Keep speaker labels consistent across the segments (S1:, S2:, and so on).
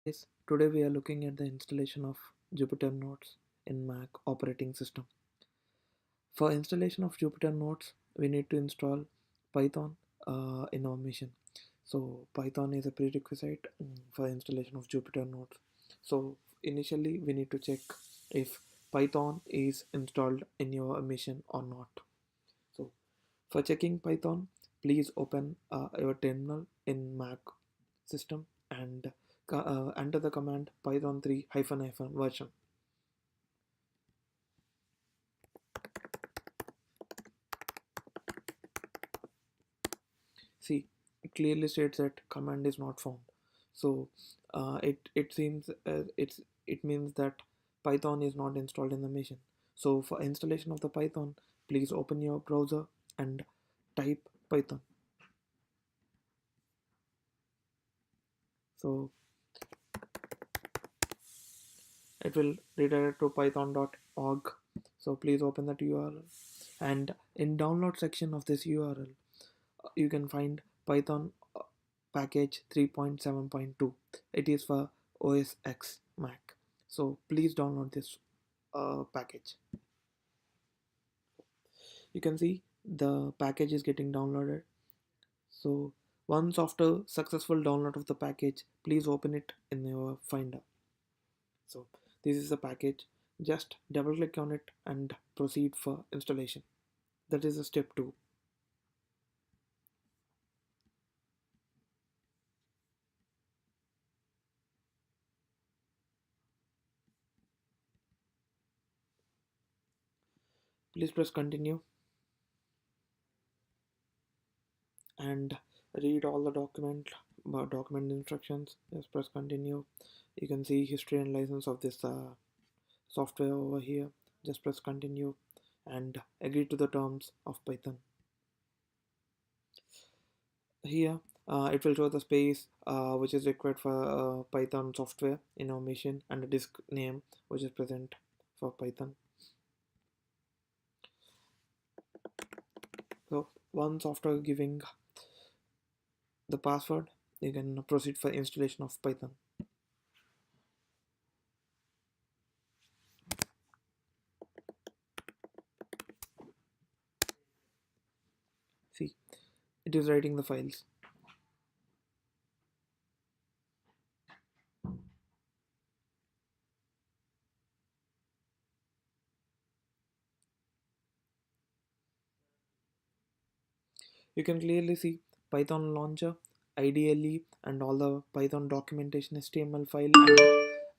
S1: Guys, today we are looking at the installation of Jupyter Notes in Mac operating system. For installation of Jupyter Notes, we need to install Python in our machine. So Python is a prerequisite for installation of Jupyter Notes. So initially we need to check if Python is installed in your machine or not. So for checking Python, please open your terminal in Mac system and enter the command python 3 hyphen hyphen version. See, it clearly states that command is not found. So it seems it means that Python is not installed in the machine. So for installation of the Python, please open your browser and type Python. So it will redirect to python.org. So please open that URL, and in download section of this URL you can find Python package 3.7.2. It is for OS X Mac. So please download this package. You can see the package is getting downloaded. So once after successful download of the package, please open it in your Finder. So this is the package. Just double click on it and proceed for installation. That is a step 2. Please press continue and read all the document instructions. Just press continue. You can see history and license of this software over here. Just press continue and agree to the terms of Python. Here it will show the space which is required for Python software in our machine and the disk name which is present for Python. So once after giving the password, you can proceed for installation of Python. See, it is writing the files. You can clearly see Python launcher, IDLE, and all the Python documentation HTML file,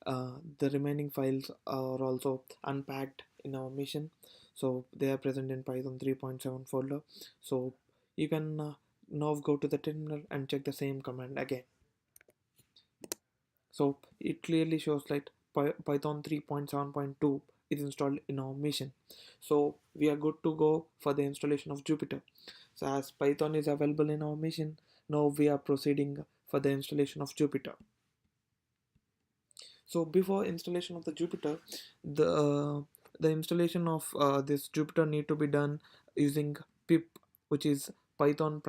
S1: and the remaining files are also unpacked in our machine. So they are present in Python 3.7 folder. So you can now go to the terminal and check the same command again. So it clearly shows that Python 3.7.2 is installed in our machine. So we are good to go for the installation of Jupyter. So as Python is available in our machine, now we are proceeding for the installation of Jupyter. So before installation of the Jupyter, the installation of this Jupyter need to be done using pip, which is Python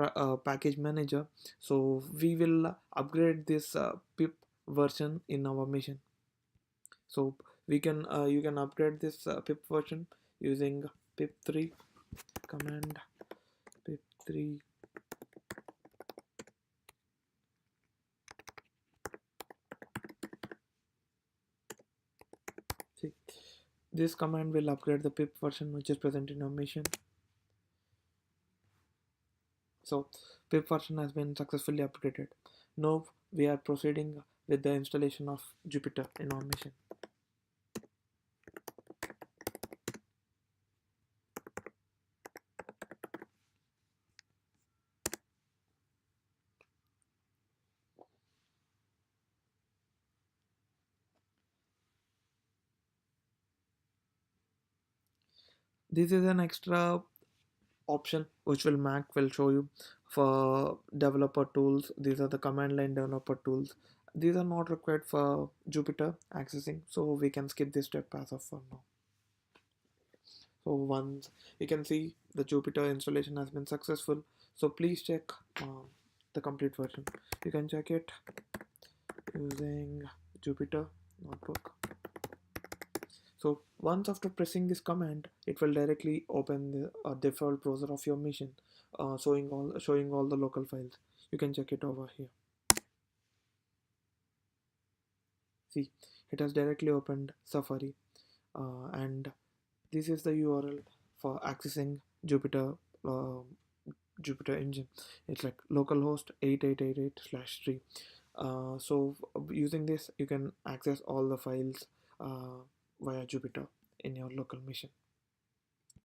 S1: package manager. So we will upgrade this pip version in our machine. So we can you can upgrade this pip version using pip3 command pip3 see, this command will upgrade the pip version which is present in our machine. So pip version has been successfully upgraded. Now we are proceeding with the installation of Jupyter in our machine. This is an extra option which will Mac will show you for developer tools. These are the command line developer tools. These are not required for Jupyter accessing, so we can skip this step as of for now. So once you can see the Jupyter installation has been successful, so please check the complete version. You can check it using Jupyter notebook. So once after pressing this command, it will directly open the default browser of your machine, showing all the local files. You can check it over here. See, it has directly opened Safari, and this is the URL for accessing uh, Jupyter engine. It's like localhost 8888/3. So using this, you can access all the files via Jupyter in your local machine.